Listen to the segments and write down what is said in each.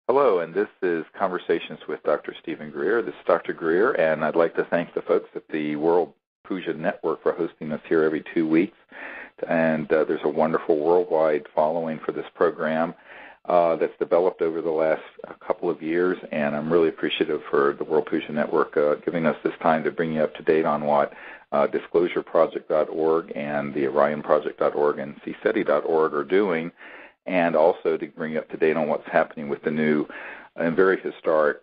Hello, and this is Conversations with Dr. Stephen Greer. This is Dr. Greer, and I'd like to thank the folks at the World Puja Network for hosting us here every 2 weeks. And there's a wonderful worldwide following for this program that's developed over the last couple of years, and I'm really appreciative for the World Puja Network giving us this time to bring you up to date on what disclosureproject.org and the orionproject.org and cseti.org are doing, and also to bring you up to date on what's happening with the new and very historic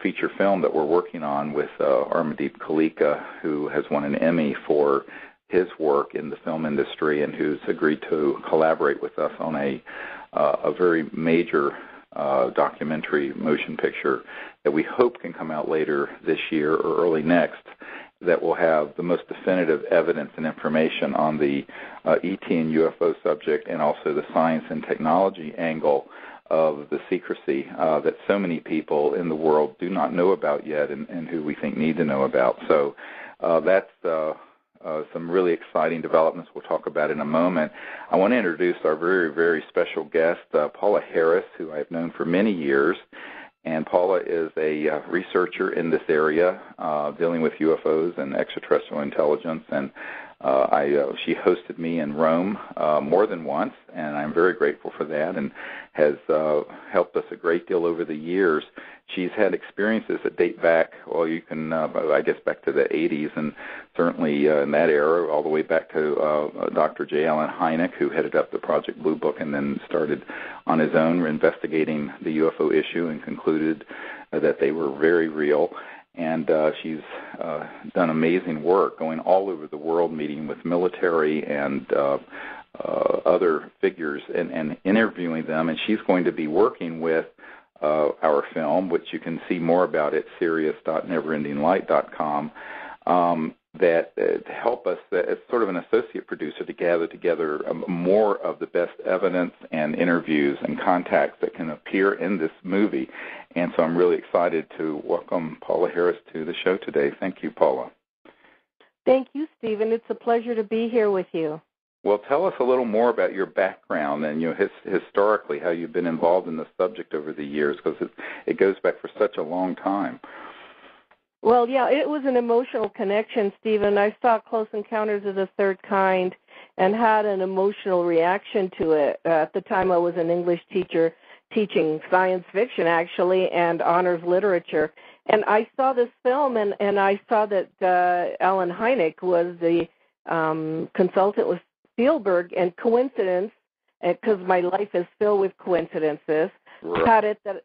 feature film that we're working on with Armadeep Kalika, who has won an Emmy for his work in the film industry and who's agreed to collaborate with us on a very major documentary motion picture that we hope can come out later this year or early next, that will have the most definitive evidence and information on the ET and UFO subject, and also the science and technology angle of the secrecy that so many people in the world do not know about yet, and who we think need to know about. So that's some really exciting developments we'll talk about in a moment. I want to introduce our very, very special guest, Paola Harris, who I've known for many years. And Paola is a researcher in this area, dealing with UFOs and extraterrestrial intelligence. And she hosted me in Rome more than once, and I'm very grateful for that, and has helped us a great deal over the years. She's had experiences that date back, well, you can, I guess, back to the 80s, and certainly in that era, all the way back to Dr. J. Allen Hynek, who headed up the Project Blue Book and then started on his own investigating the UFO issue and concluded that they were very real. And she's done amazing work going all over the world, meeting with military and other figures and interviewing them. And she's going to be working with our film, which you can see more about at sirius.neverendinglight.com, that help us as sort of an associate producer to gather together more of the best evidence and interviews and contacts that can appear in this movie. And so I'm really excited to welcome Paola Harris to the show today. Thank you, Paola. Thank you, Stephen. It's a pleasure to be here with you. Well, tell us a little more about your background and historically how you've been involved in the subject over the years, because it goes back for such a long time. Well, yeah, it was an emotional connection, Stephen. I saw Close Encounters of the Third Kind and had an emotional reaction to it. At the time, I was an English teacher teaching science fiction, actually, and honors literature. And I saw this film, and I saw that Allen Hynek was the consultant with Spielberg, and coincidence, because my life is filled with coincidences, had it that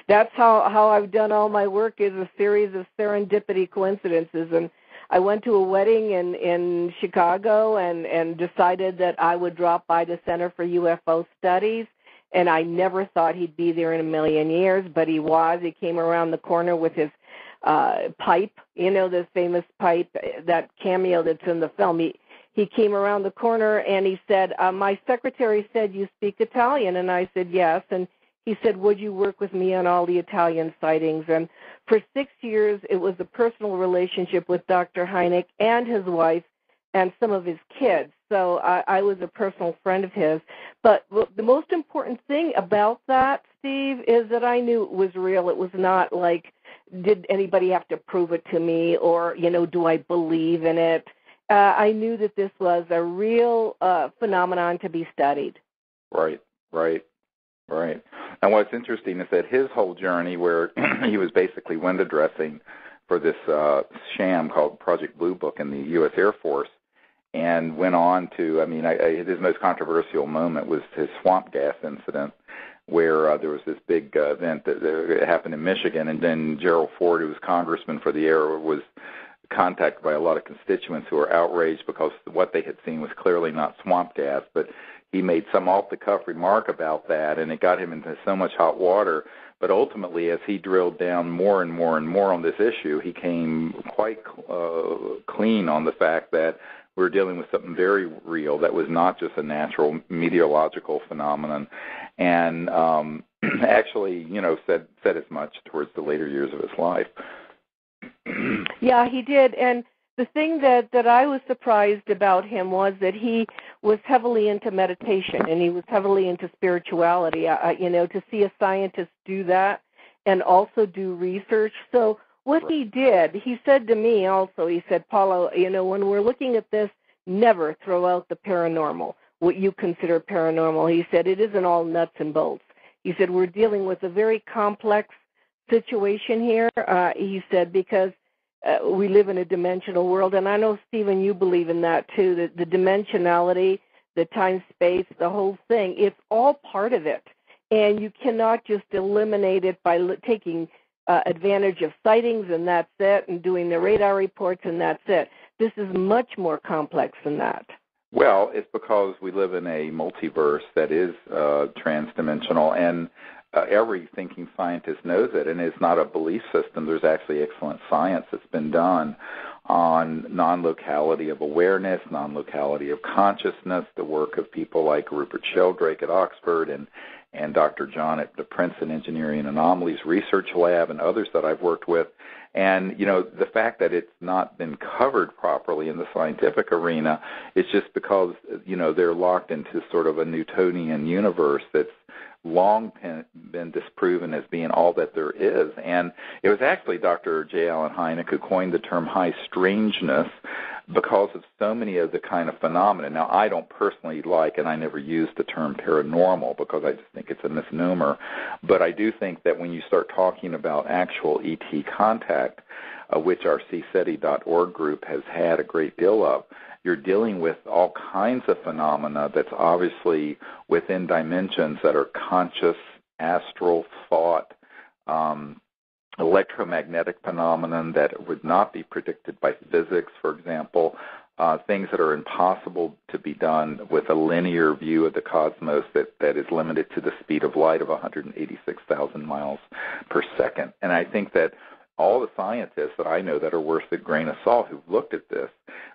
that's how I've done all my work, is a series of serendipity coincidences. And I went to a wedding in Chicago and decided that I would drop by the Center for UFO Studies, and I never thought he'd be there in a million years, but he was. He came around the corner with his pipe, this famous pipe, that cameo that's in the film. He came around the corner and he said, my secretary said you speak Italian. And I said, yes. And he said, would you work with me on all the Italian sightings? And for 6 years, it was a personal relationship with Dr. Hynek and his wife and some of his kids. So I was a personal friend of his. But the most important thing about that, Steve, is that I knew it was real. It was not like, did anybody have to prove it to me, or, do I believe in it? I knew that this was a real phenomenon to be studied. Right. And what's interesting is that his whole journey, where he was basically window dressing for this sham called Project Blue Book in the U.S. Air Force, and went on to, his most controversial moment was his swamp gas incident, where there was this big event that happened in Michigan, and then Gerald Ford, who was congressman for the area, was contacted by a lot of constituents who were outraged because what they had seen was clearly not swamp gas, but he made some off-the-cuff remark about that, and it got him into so much hot water. But ultimately, as he drilled down more and more and more on this issue, he came quite clean on the fact that we're dealing with something very real that was not just a natural meteorological phenomenon, and actually, said as much towards the later years of his life. Yeah, he did. And The thing that I was surprised about him was that he was heavily into meditation and he was heavily into spirituality. To see a scientist do that and also do research. So what he did, he said to me also, he said, Paula, when we're looking at this, never throw out the paranormal, what you consider paranormal. He said, it isn't all nuts and bolts. He said, we're dealing with a very complex situation here, he said, because we live in a dimensional world, and I know, Stephen, you believe in that too, the dimensionality, the time-space, the whole thing, it's all part of it, and you cannot just eliminate it by taking advantage of sightings and that's it, and doing the radar reports and that's it. This is much more complex than that. Well, it's because we live in a multiverse that is transdimensional, and every thinking scientist knows it, and it's not a belief system. There's actually excellent science that's been done on non-locality of awareness, non-locality of consciousness, the work of people like Rupert Sheldrake at Oxford and Dr. John at the Princeton Engineering and Anomalies Research Lab and others that I've worked with. And, the fact that it's not been covered properly in the scientific arena is just because, they're locked into sort of a Newtonian universe that's long been disproven as being all that there is. And it was actually Dr. J. Allen Hynek who coined the term high strangeness because of so many of the kind of phenomena. Now, I don't personally like, and I never use the term paranormal because I just think it's a misnomer, but I do think that when you start talking about actual ET contact, which our cseti.org group has had a great deal of, you're dealing with all kinds of phenomena that's obviously within dimensions that are conscious, astral, thought, electromagnetic phenomenon that would not be predicted by physics, for example, things that are impossible to be done with a linear view of the cosmos that is limited to the speed of light of 186,000 miles per second. And I think that all the scientists that I know that are worth a grain of salt who've looked at this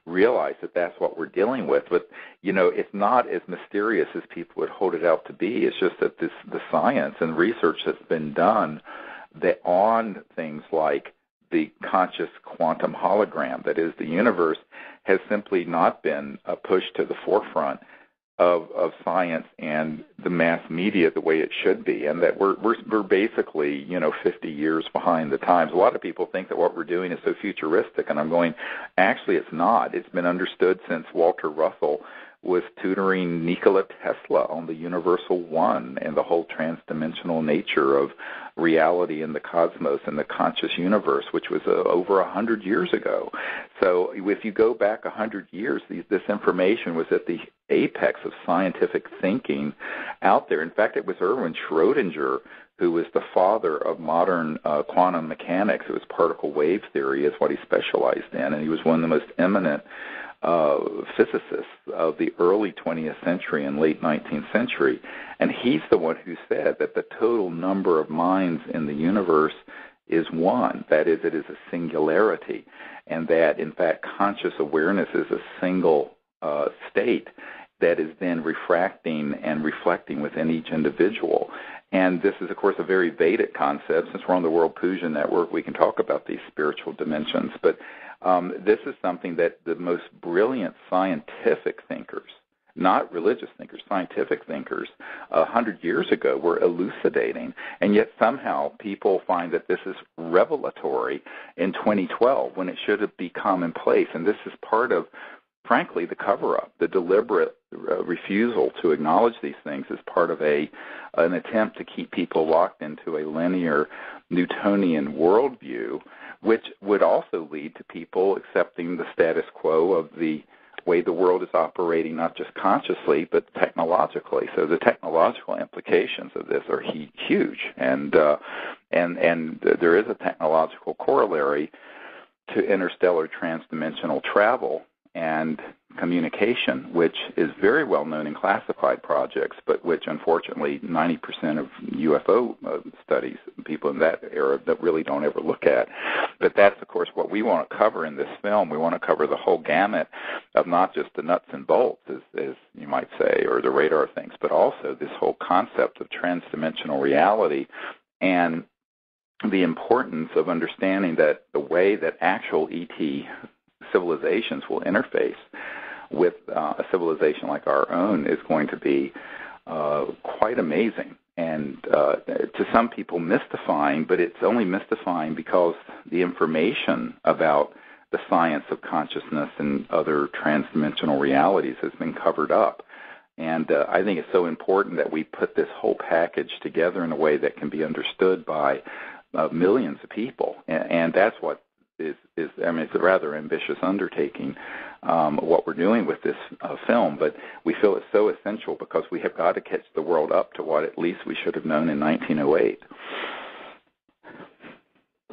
realize that that's what we're dealing with. But, it's not as mysterious as people would hold it out to be. It's just that the science and research that's been done that on things like the conscious quantum hologram, that is, the universe, has simply not been pushed to the forefront of science and the mass media the way it should be, and that we're basically 50 years behind the times. A lot of people think that what we're doing is so futuristic, and I'm going, actually it's not. It's been understood since Walter Russell was tutoring Nikola Tesla on the Universal One and the whole transdimensional nature of reality in the cosmos and the conscious universe, which was over 100 years ago. So if you go back 100 years, this information was at the apex of scientific thinking out there. In fact, it was Erwin Schrödinger who was the father of modern quantum mechanics. It was particle wave theory is what he specialized in, and he was one of the most eminent physicists of the early 20th century and late 19th century. And he's the one who said that the total number of minds in the universe is one. That is, it is a singularity. And that, in fact, conscious awareness is a single state that is then refracting and reflecting within each individual. And this is, of course, a very Vedic concept. Since we're on the World Puja Network, we can talk about these spiritual dimensions. But this is something that the most brilliant scientific thinkers, not religious thinkers, scientific thinkers, 100 years ago were elucidating. And yet somehow people find that this is revelatory in 2012 when it should have be commonplace. And this is part of, frankly, the cover-up, the deliberate refusal to acknowledge these things as part of an attempt to keep people locked into a linear Newtonian worldview, which would also lead to people accepting the status quo of the way the world is operating, not just consciously, but technologically. So the technological implications of this are huge, and there is a technological corollary to interstellar transdimensional travel and communication, which is very well known in classified projects, but which unfortunately 90% of UFO studies, people in that era, that really don't ever look at. But that's, of course, what we want to cover in this film. We want to cover the whole gamut of not just the nuts and bolts, as you might say, or the radar things, but also this whole concept of transdimensional reality and the importance of understanding that the way that actual ET civilizations will interface with a civilization like our own is going to be quite amazing. And to some people mystifying, but it's only mystifying because the information about the science of consciousness and other transdimensional realities has been covered up. And I think it's so important that we put this whole package together in a way that can be understood by millions of people. And that's what is I mean, it's a rather ambitious undertaking, what we're doing with this film, but we feel it's so essential because we have got to catch the world up to what at least we should have known in 1908.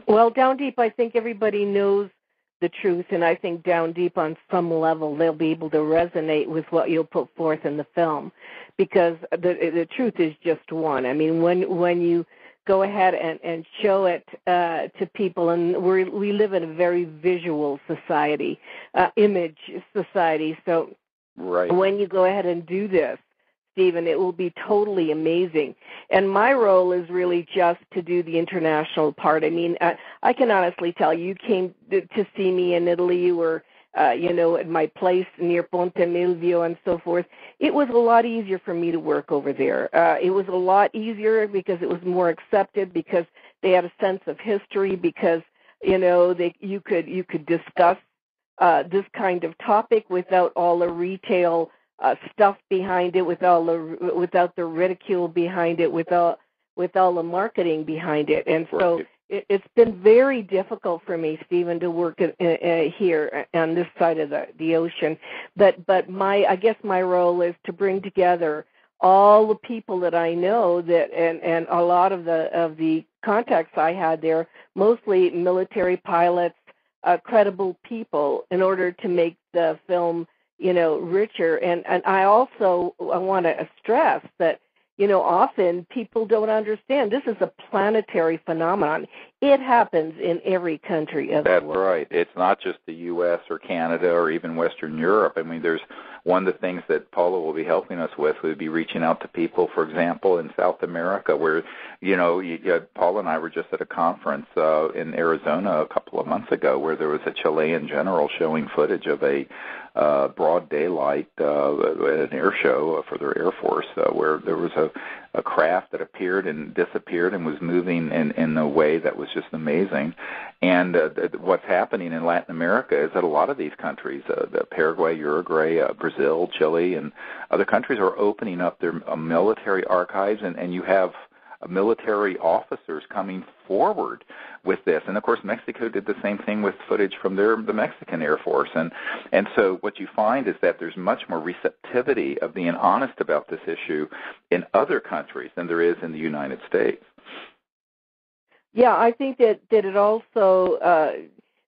Well, down deep, I think everybody knows the truth, and I think down deep on some level they'll be able to resonate with what you'll put forth in the film, because the truth is just one. I mean, when you go ahead and show it to people, and we live in a very visual society, image society, so right. When you go ahead and do this, Stephen, it will be totally amazing. And my role is really just to do the international part. I mean, I can honestly tell you came to see me in Italy. You were, at my place near Ponte Milvio and so forth. It was a lot easier for me to work over there. It was a lot easier because it was more accepted, because they had a sense of history, because, you could discuss this kind of topic without all the retail stuff behind it, without the ridicule behind it, with all the marketing behind it. And so it's been very difficult for me, Stephen, to work here on this side of the ocean. But I guess my role is to bring together all the people that I know that and a lot of the contacts I had there, mostly military pilots, credible people, in order to make the film richer. And I want to stress that, often people don't understand this is a planetary phenomenon. It happens in every country of the world. That's right. It's not just the U.S. or Canada or even Western Europe. I mean, there's one of the things that Paula will be helping us with would be reaching out to people, for example, in South America, where, Paula and I were just at a conference in Arizona a couple of months ago where there was a Chilean general showing footage of a broad daylight at an air show for their Air Force where there was a craft that appeared and disappeared and was moving in a way that was just amazing. And what's happening in Latin America is that a lot of these countries, Paraguay, Uruguay, Brazil, Chile, and other countries are opening up their military archives, and you have military officers coming forward with this. And, of course, Mexico did the same thing with footage from the Mexican Air Force. And so what you find is that there's much more receptivity of being honest about this issue in other countries than there is in the United States. Yeah, I think that it also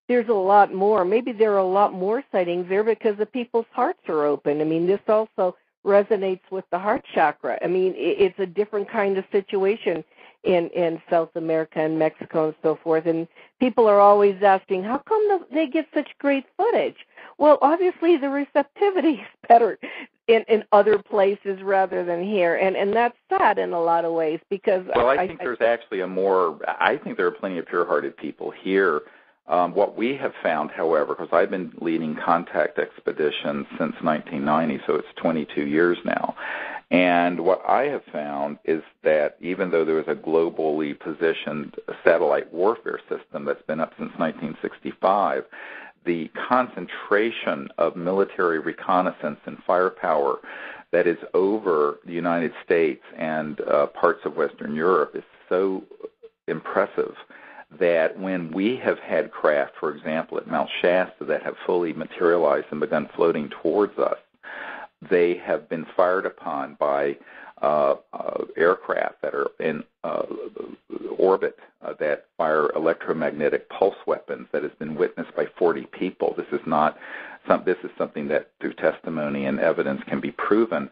there's a lot more. Maybe there are a lot more sightings there because the people's hearts are open. I mean, this also resonates with the heart chakra. I mean, it's a different kind of situation in South America and Mexico and so forth. And people are always asking, how come they get such great footage? Well, obviously the receptivity is better in other places rather than here. And that's sad in a lot of ways because... Well, I think there's actually I think there are plenty of pure-hearted people here. What we have found, however, because I've been leading contact expeditions since 1990, so it's 22 years now, and what I have found is that even though there is a globally positioned satellite warfare system that's been up since 1965, the concentration of military reconnaissance and firepower that is over the United States and parts of Western Europe is so impressive that when we have had craft, for example, at Mount Shasta that have fully materialized and begun floating towards us, they have been fired upon by aircraft that are in orbit that fire electromagnetic pulse weapons that has been witnessed by 40 people. This is something that through testimony and evidence can be proven.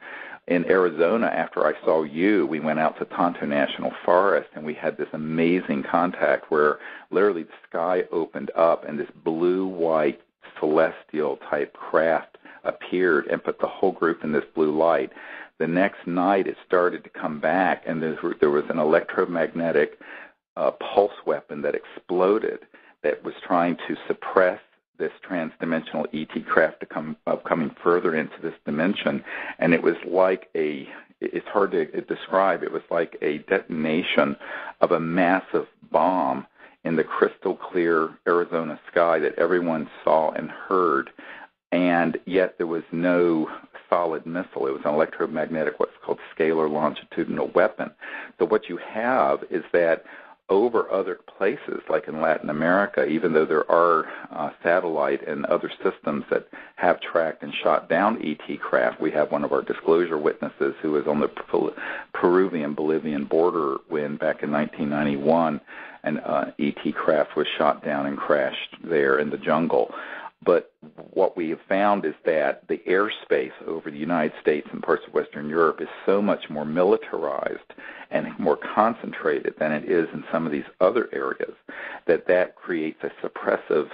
In Arizona, after I saw you, we went out to Tonto National Forest, and we had this amazing contact where literally the sky opened up and this blue-white celestial-type craft appeared and put the whole group in this blue light. The next night it started to come back, and there was an electromagnetic pulse weapon that exploded that was trying to suppress this transdimensional ET craft coming further into this dimension, and it was like it's hard to describe, it was like a detonation of a massive bomb in the crystal clear Arizona sky that everyone saw and heard, and yet there was no solid missile. It was an electromagnetic, what's called scalar longitudinal weapon. So what you have is that over other places, like in Latin America, even though there are satellite and other systems that have tracked and shot down ET craft, we have one of our disclosure witnesses who was on the Peruvian-Bolivian border when back in 1991 an ET craft was shot down and crashed there in the jungle. But what we have found is that the airspace over the United States and parts of Western Europe is so much more militarized and more concentrated than it is in some of these other areas that creates a suppressive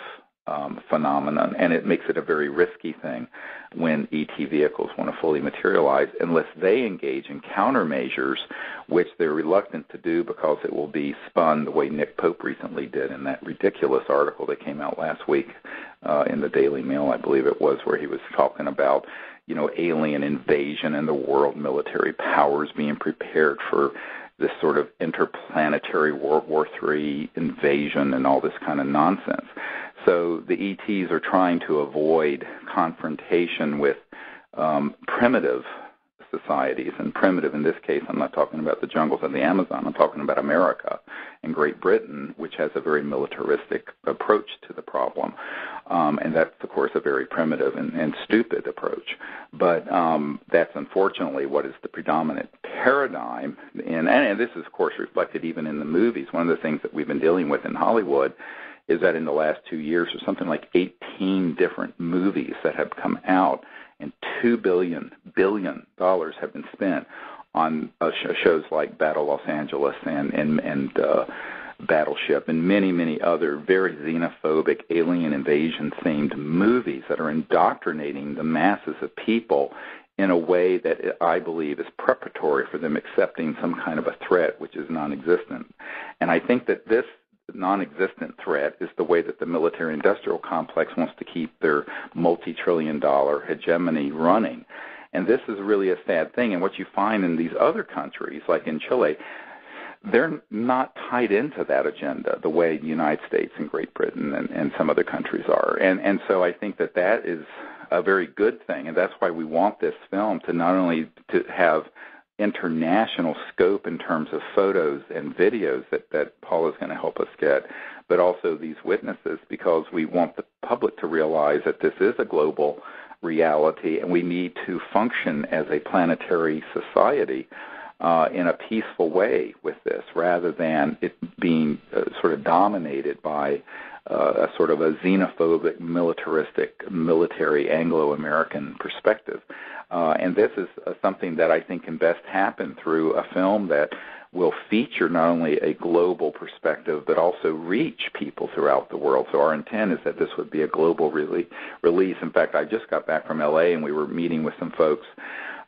phenomenon, and it makes it a very risky thing when ET vehicles want to fully materialize unless they engage in countermeasures, which they're reluctant to do because it will be spun the way Nick Pope recently did in that ridiculous article that came out last week in the Daily Mail, I believe it was, where he was talking about, alien invasion and the world military powers being prepared for this sort of interplanetary World War III invasion and all this kind of nonsense. So the ETs are trying to avoid confrontation with primitive societies, and primitive in this case, I'm not talking about the jungles of the Amazon, I'm talking about America and Great Britain, which has a very militaristic approach to the problem. And that's, of course, a very primitive and stupid approach. But that's unfortunately what is the predominant paradigm. And this is, of course, reflected even in the movies. One of the things that we've been dealing with in Hollywood is that in the last 2 years, there's something like 18 different movies that have come out, and $2 billion have been spent on shows like Battle Los Angeles and Battleship and many, many other very xenophobic, alien invasion-themed movies that are indoctrinating the masses of people in a way that I believe is preparatory for them accepting some kind of a threat which is non-existent. And I think that this non-existent threat is the way that the military-industrial complex wants to keep their multi-trillion-dollar hegemony running. And this is really a sad thing. And what you find in these other countries, like in Chile, they're not tied into that agenda the way the United States and Great Britain and some other countries are. And so I think that that is a very good thing, and that's why we want this film to not only to have international scope in terms of photos and videos that Paul is going to help us get, but also these witnesses, because we want the public to realize that this is a global reality and we need to function as a planetary society in a peaceful way with this, rather than it being sort of dominated by a sort of a xenophobic, militaristic, military Anglo-American perspective. And this is something that I think can best happen through a film that will feature not only a global perspective, but also reach people throughout the world. So our intent is that this would be a global release. In fact, I just got back from L.A., and we were meeting with some folks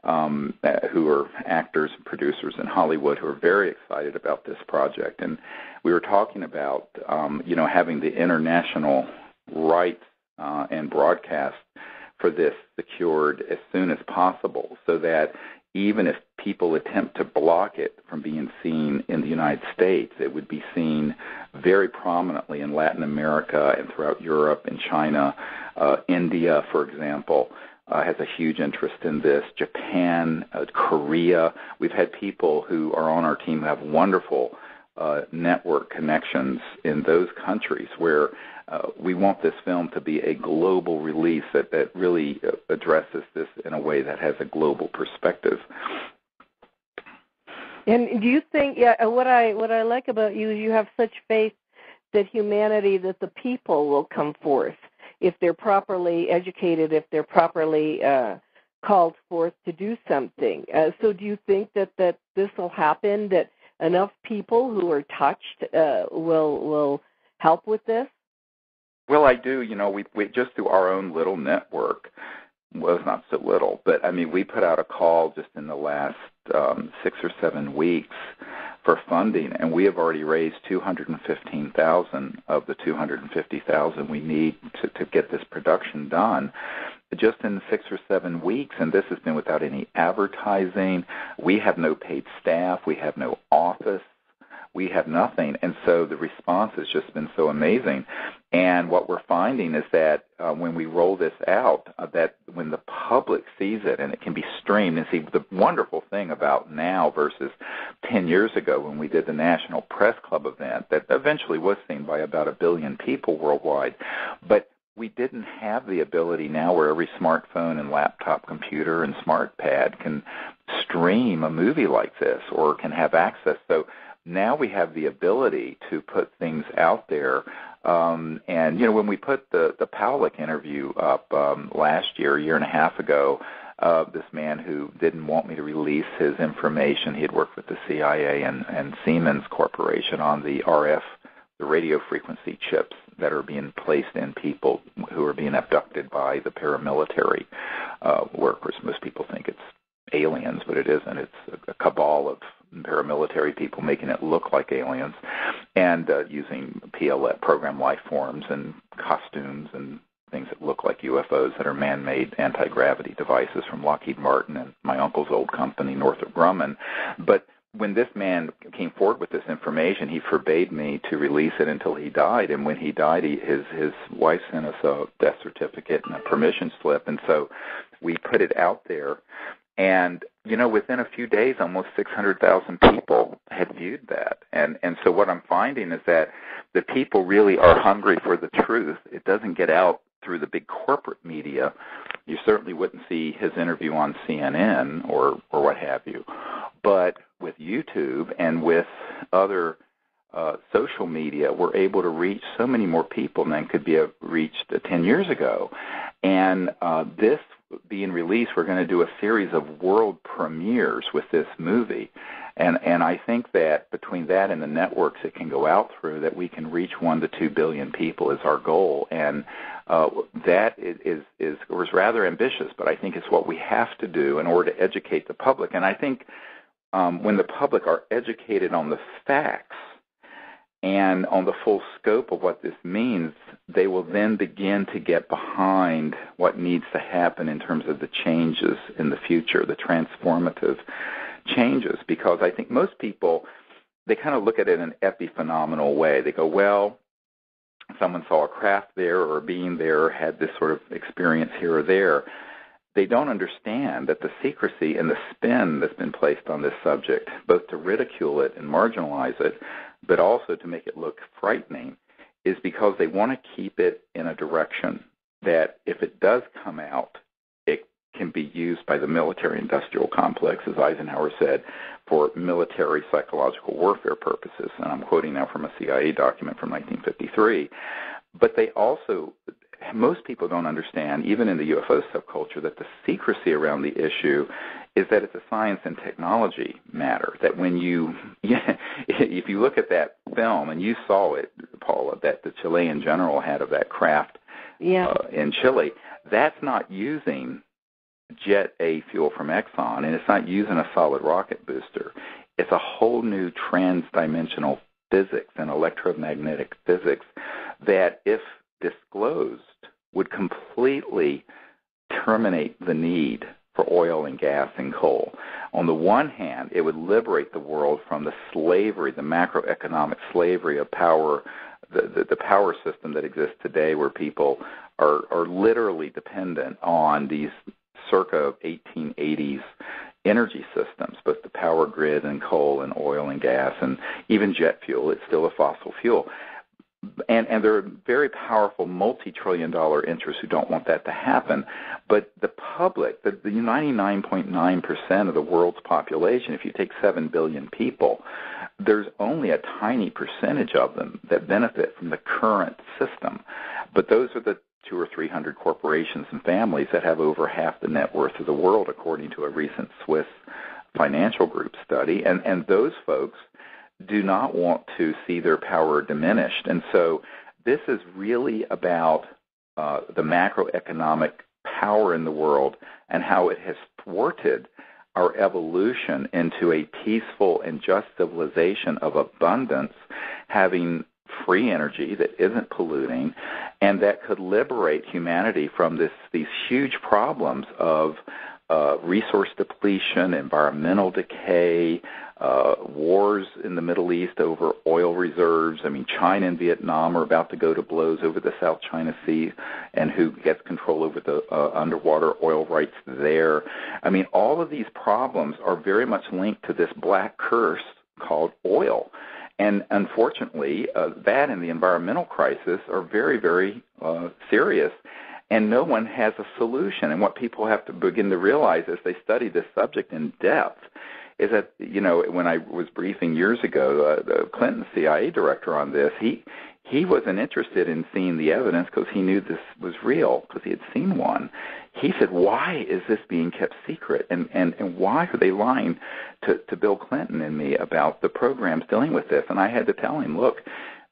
who are actors and producers in Hollywood who are very excited about this project. And we were talking about, having the international rights and broadcast for this secured as soon as possible, so that even if people attempt to block it from being seen in the United States, it would be seen very prominently in Latin America and throughout Europe and China. India, for example, has a huge interest in this. Japan, Korea. We've had people who are on our team who have wonderful network connections in those countries where we want this film to be a global release that really addresses this in a way that has a global perspective. And do you think, what I like about you is you have such faith that humanity, that the people will come forth if they're properly educated, if they're properly called forth to do something. So do you think that this will happen, that enough people who are touched will help with this? Well, I do. We just through our own little network, well, it's not so little, but I mean, we put out a call just in the last 6 or 7 weeks for funding, and we have already raised $215,000 of the $250,000 we need to get this production done just in 6 or 7 weeks, and this has been without any advertising. We have no paid staff. We have no office. We have nothing, and so the response has just been so amazing. And what we're finding is that when we roll this out, that when the public sees it, and it can be streamed, and see, the wonderful thing about now versus 10 years ago when we did the National Press Club event that eventually was seen by about 1 billion people worldwide, but we didn't have the ability now where every smartphone and laptop computer and smart pad can stream a movie like this or can have access. So now we have the ability to put things out there. And, you know, when we put the Paola interview up last year, a year and a half ago, this man who didn't want me to release his information, he had worked with the CIA and Siemens Corporation on the RF, the radio frequency chips that are being placed in people who are being abducted by the paramilitary workers. Most people think it's aliens, but it isn't. It's a cabal of paramilitary people making it look like aliens, and using PLF, program life forms, and costumes and things that look like UFOs that are man-made anti-gravity devices from Lockheed Martin and my uncle's old company, Northrop Grumman. But when this man came forward with this information, he forbade me to release it until he died. And when he died, his wife sent us a death certificate and a permission slip, and so we put it out there. And, you know, within a few days, almost 600,000 people had viewed that. And so what I'm finding is that the people really are hungry for the truth. It doesn't get out through the big corporate media. You certainly wouldn't see his interview on CNN or what have you. But with YouTube and with other social media, we're able to reach so many more people than could be reached 10 years ago. And this being released, we're going to do a series of world premieres with this movie. And I think that between that and the networks it can go out through, that we can reach 1 to 2 billion people is our goal. And that was rather ambitious, but I think it's what we have to do in order to educate the public. And I think when the public are educated on the facts and on the full scope of what this means, they will then begin to get behind what needs to happen in terms of the changes in the future, the transformative changes. Because I think most people, they kind of look at it in an epiphenomenal way. They go, well, someone saw a craft there or a being there or had this sort of experience here or there. They don't understand that the secrecy and the spin that's been placed on this subject, both to ridicule it and marginalize it, but also to make it look frightening, is because they want to keep it in a direction that if it does come out, it can be used by the military-industrial complex, as Eisenhower said, for military psychological warfare purposes. And I'm quoting now from a CIA document from 1953. But they also, most people don't understand, even in the UFO subculture, that the secrecy around the issue is that it's a science and technology matter. That when if you look at that film, and you saw it, Paula, that the Chilean general had of that craft in Chile, that's not using Jet A fuel from Exxon, and it's not using a solid rocket booster. It's a whole new trans-dimensional physics and electromagnetic physics that, if disclosed, would completely terminate the need for oil and gas and coal. On the one hand, it would liberate the world from the slavery, the macroeconomic slavery of power, the power system that exists today, where people are literally dependent on these circa 1880s energy systems, both the power grid and coal and oil and gas and even jet fuel. It's still a fossil fuel. And there are very powerful multi-trillion-dollar interests who don't want that to happen. But the public, the 99.9% of the world's population, if you take 7 billion people, there's only a tiny percentage of them that benefit from the current system. But those are the 200 or 300 corporations and families that have over half the net worth of the world, according to a recent Swiss financial group study. And those folks do not want to see their power diminished. And so this is really about the macroeconomic power in the world and how it has thwarted our evolution into a peaceful and just civilization of abundance, having free energy that isn't polluting, and that could liberate humanity from these huge problems of resource depletion, environmental decay, wars in the Middle East over oil reserves. I mean, China and Vietnam are about to go to blows over the South China Sea and who gets control over the underwater oil rights there. I mean, all of these problems are very much linked to this black curse called oil. And unfortunately, that and the environmental crisis are very, very serious. And no one has a solution. And what people have to begin to realize as they study this subject in depth is that, you know, when I was briefing years ago, the Clinton CIA director on this, he wasn't interested in seeing the evidence because he knew this was real because he had seen one. He said, why is this being kept secret? And why are they lying to Bill Clinton and me about the programs dealing with this? And I had to tell him, look,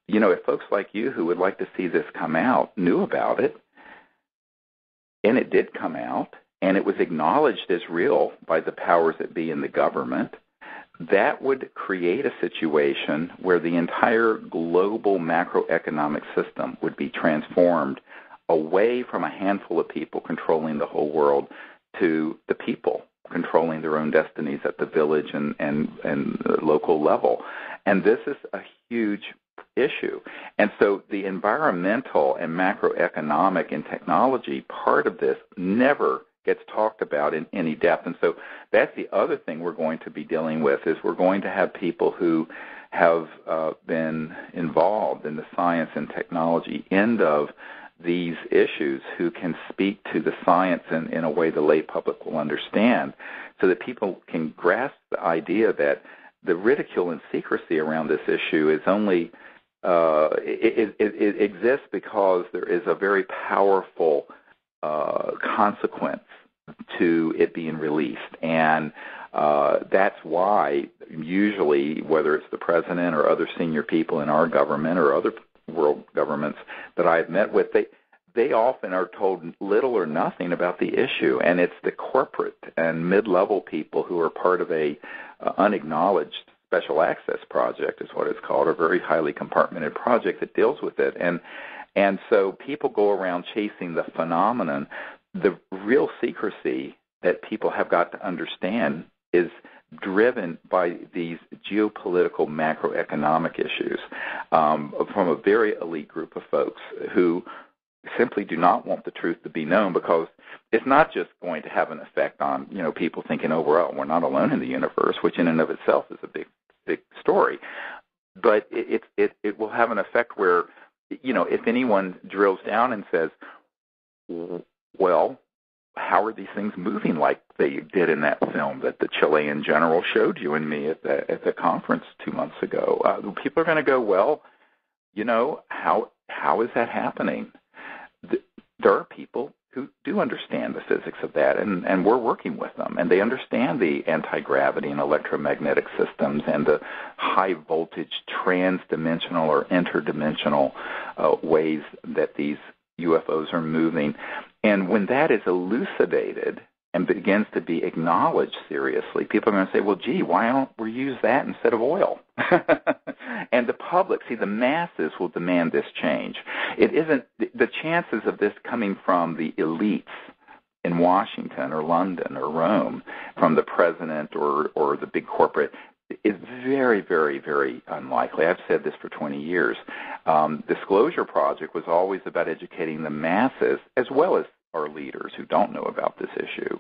you know, if folks like you who would like to see this come out knew about it, and it did come out, and it was acknowledged as real by the powers that be in the government, that would create a situation where the entire global macroeconomic system would be transformed away from a handful of people controlling the whole world to the people controlling their own destinies at the village and local level. And this is a huge issue. And so the environmental and macroeconomic and technology part of this never gets talked about in any depth. And so that's the other thing we're going to be dealing with is we're going to have people who have been involved in the science and technology end of these issues who can speak to the science in a way the lay public will understand so that people can grasp the idea that the ridicule and secrecy around this issue is only it exists because there is a very powerful consequence to it being released. And that's why usually, whether it's the president or other senior people in our government or other world governments that I've met with, they often are told little or nothing about the issue. And it's the corporate and mid-level people who are part of a unacknowledged special access project is what it's called, a very highly compartmented project that deals with it. And so people go around chasing the phenomenon. The real secrecy that people have got to understand is driven by these geopolitical macroeconomic issues from a very elite group of folks who simply do not want the truth to be known because it's not just going to have an effect on, you know, people thinking, oh, we're not alone in the universe, which in and of itself is a big story. But it will have an effect where, you know, if anyone drills down and says, well, how are these things moving like they did in that film that the Chilean general showed you and me at the conference 2 months ago? People are going to go, well, you know, how is that happening? There are people who do understand the physics of that, and we're working with them, and they understand the anti-gravity and electromagnetic systems and the high-voltage trans-dimensional or interdimensional ways that these UFOs are moving. And when that is elucidated and begins to be acknowledged seriously, people are going to say, well, gee, why don't we use that instead of oil? And the public, see, the masses will demand this change. It isn't the chances of this coming from the elites in Washington or London or Rome, from the president or the big corporate, is very, very, very unlikely. I've said this for 20 years. Disclosure Project was always about educating the masses as well as our leaders who don't know about this issue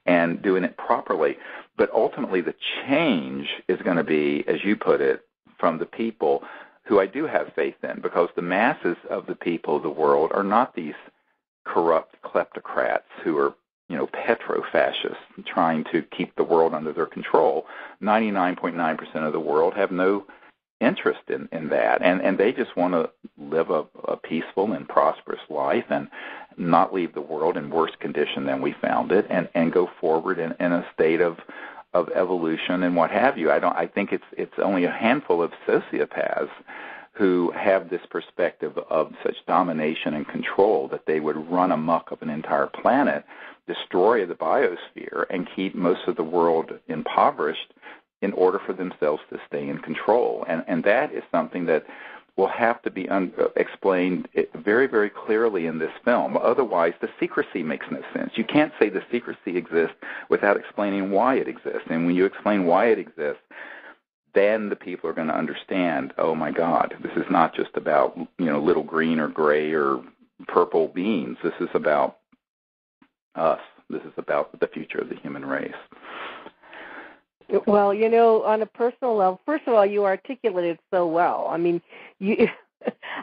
and doing it properly. But ultimately the change is going to be, as you put it, from the people who I do have faith in, because the masses of the people of the world are not these corrupt kleptocrats who are, you know, petro-fascists trying to keep the world under their control. 99.9% of the world have no interest in that, and they just want to live a peaceful and prosperous life and not leave the world in worse condition than we found it, and go forward in a state of evolution and what have you. I think it's only a handful of sociopaths who have this perspective of such domination and control that they would run amok of an entire planet, destroy the biosphere, and keep most of the world impoverished in order for themselves to stay in control. And that is something that will have to be explained very, very clearly in this film. Otherwise, the secrecy makes no sense. You can't say the secrecy exists without explaining why it exists. And when you explain why it exists, then the people are going to understand, oh, my God, this is not just about, little green or gray or purple beings. This is about us. This is about the future of the human race. Well, on a personal level, first of all, you articulated so well. I mean,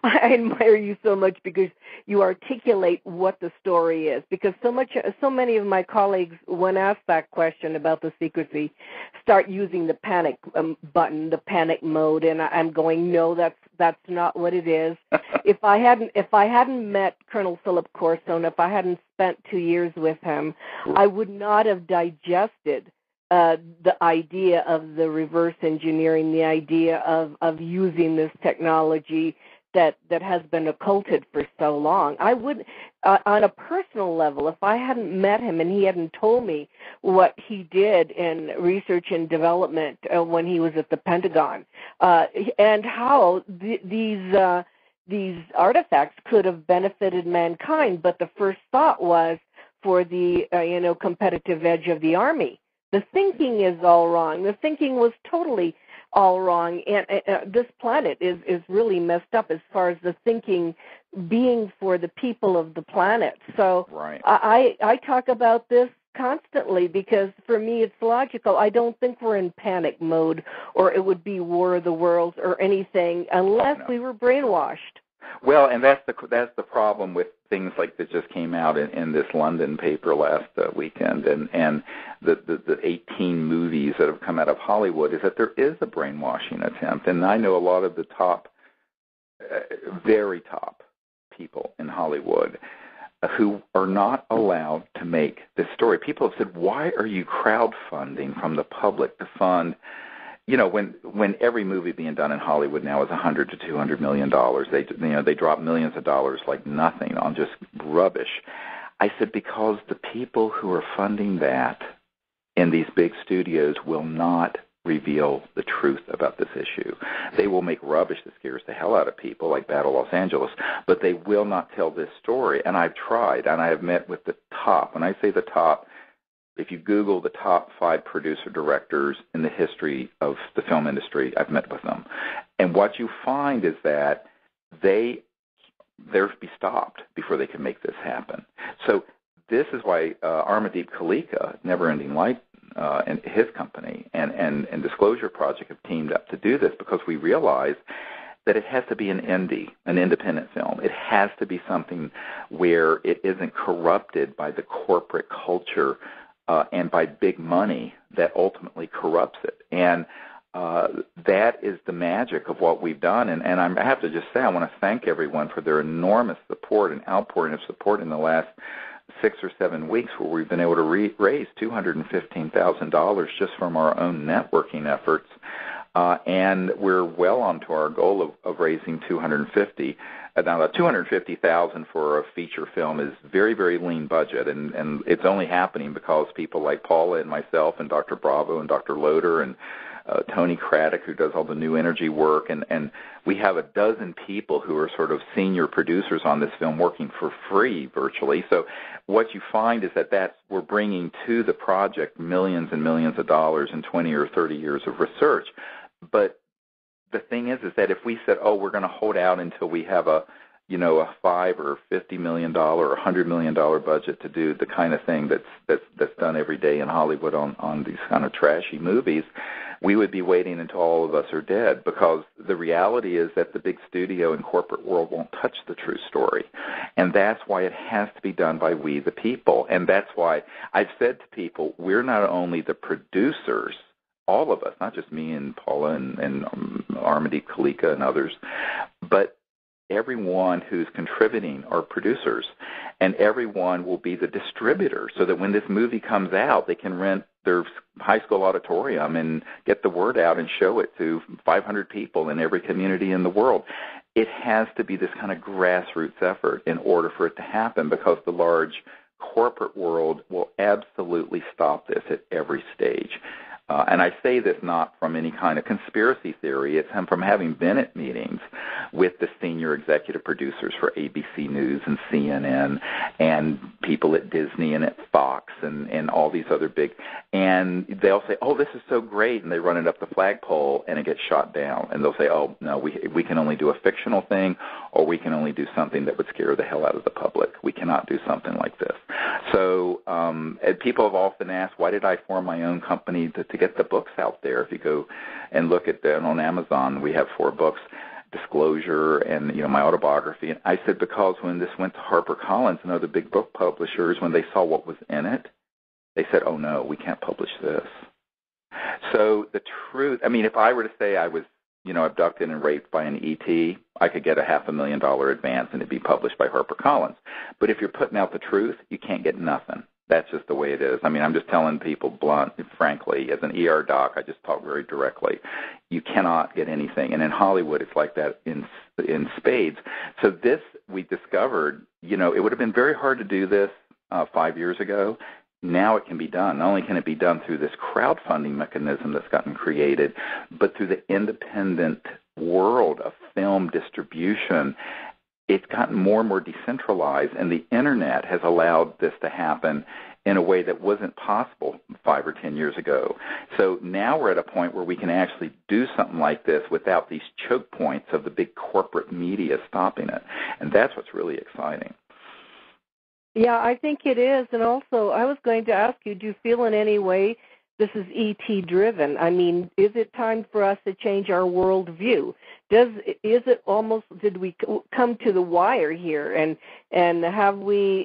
I admire you so much because you articulate what the story is. Because so many of my colleagues, when asked that question about the secrecy, start using the panic button, the panic mode, and I'm going, no, that's not what it is. If I hadn't met Colonel Philip Corstone, if I hadn't spent 2 years with him, I would not have digested the idea of the reverse engineering, the idea of using this technology that has been occulted for so long. I would, on a personal level, if I hadn't met him and he hadn't told me what he did in research and development when he was at the Pentagon, and how these artifacts could have benefited mankind, but the first thought was for the competitive edge of the Army. The thinking is all wrong. The thinking was totally all wrong, and this planet is really messed up as far as the thinking being for the people of the planet. So right. I talk about this constantly because for me it's logical. I don't think we're in panic mode or it would be War of the Worlds or anything unless we were brainwashed. Well, and that's the problem with things like that just came out in this London paper last weekend, and the 18 movies that have come out of Hollywood, is that there is a brainwashing attempt. And I know a lot of the top, very top people in Hollywood who are not allowed to make this story. People have said, why are you crowdfunding from the public to fund? When every movie being done in Hollywood now is $100 to $200 million, they drop millions of dollars like nothing on just rubbish. I said, because the people who are funding that in these big studios will not reveal the truth about this issue. They will make rubbish that scares the hell out of people, like Battle Los Angeles, but they will not tell this story. And I've tried, and I have met with the top. When I say the top, if you Google the top 5 producer-directors in the history of the film industry, I've met with them. And what you find is that they'll be stopped before they can make this happen. So this is why Armadeep Kalika, Never Ending Light, and his company, and Disclosure Project have teamed up to do this, because we realize that it has to be an independent film. It has to be something where it isn't corrupted by the corporate culture and by big money that ultimately corrupts it. And that is the magic of what we've done. And I have to just say, I want to thank everyone for their enormous support and outpouring of support in the last 6 or 7 weeks, where we've been able to raise $215,000 just from our own networking efforts. And we're well onto our goal of raising $250,000. Now, $250,000 for a feature film is very, very lean budget, and it's only happening because people like Paula and myself and Dr. Bravo and Dr. Loader and Tony Craddock, who does all the new energy work, and we have a dozen people who are sort of senior producers on this film working for free virtually. So what you find is that we're bringing to the project millions and millions of dollars in 20 or 30 years of research. But the thing is that if we said, we're going to hold out until we have a $5 or $50 million or $100 million budget to do the kind of thing that's done every day in Hollywood on these kind of trashy movies, we would be waiting until all of us are dead, because the reality is that the big studio and corporate world won't touch the true story. And that's why it has to be done by we the people. And that's why I've said to people, we're not only the producers, all of us, not just me and Paula and Armadeep Kalika and others, but everyone who's contributing are producers, and everyone will be the distributor, so that when this movie comes out, they can rent their high school auditorium and get the word out and show it to 500 people in every community in the world. It has to be this kind of grassroots effort in order for it to happen, because the large corporate world will absolutely stop this at every stage. And I say this not from any kind of conspiracy theory. It's from having been at meetings with the senior executive producers for ABC News and CNN and people at Disney and at Fox and all these other big, and they'll say, oh, this is so great, and they run it up the flagpole and it gets shot down. And they'll say, oh, no, we can only do a fictional thing, or we can only do something that would scare the hell out of the public. We cannot do something like this. So people have often asked, why did I form my own company to get the books out there? If you go and look at them on Amazon, we have 4 books, Disclosure and my autobiography. And I said, because when this went to HarperCollins and other big book publishers, when they saw what was in it, they said, oh no, we can't publish this. So the truth, if I were to say I was abducted and raped by an ET, I could get a $500,000 advance and it'd be published by HarperCollins. But if you're putting out the truth, you can't get nothing. That's just the way it is. I'm just telling people frankly, as an ER doc, I just talk very directly. You cannot get anything. And in Hollywood, it's like that in spades. So this, we discovered, it would have been very hard to do this 5 years ago. Now it can be done. Not only can it be done through this crowdfunding mechanism that's gotten created, but through the independent world of film distribution. It's gotten more and more decentralized, and the Internet has allowed this to happen in a way that wasn't possible 5 or 10 years ago. So now we're at a point where we can actually do something like this without these choke points of the big corporate media stopping it, and that's what's really exciting. Yeah, I think it is. And also, I was going to ask you, do you feel in any way this is ET driven? Is it time for us to change our worldview? Did we come to the wire here, and have we,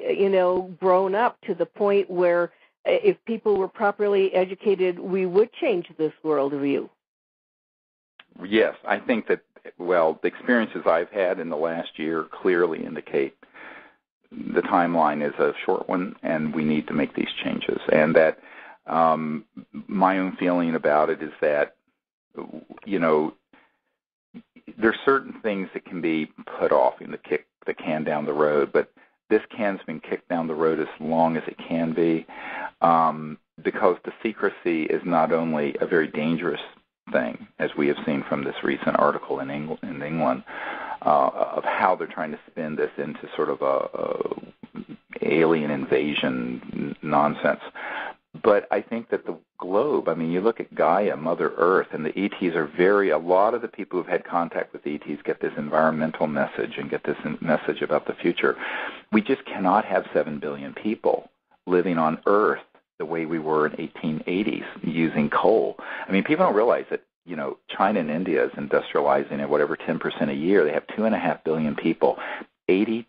grown up to the point where if people were properly educated, we would change this worldview? Yes, I think that, the experiences I've had in the last year clearly indicate the timeline is a short one, and we need to make these changes. And that my own feeling about it is that, there's certain things that can be put off and kick the can down the road, but this can's been kicked down the road as long as it can be, because the secrecy is not only a very dangerous thing, as we have seen from this recent article in England, of how they're trying to spin this into sort of a alien invasion nonsense. But I think that the globe, you look at Gaia, Mother Earth, and the ETs are a lot of the people who've had contact with ETs get this environmental message and get this message about the future. We just cannot have 7 billion people living on Earth the way we were in 1880s using coal. People don't realize that, China and India is industrializing at 10% a year. They have 2.5 billion people. 82%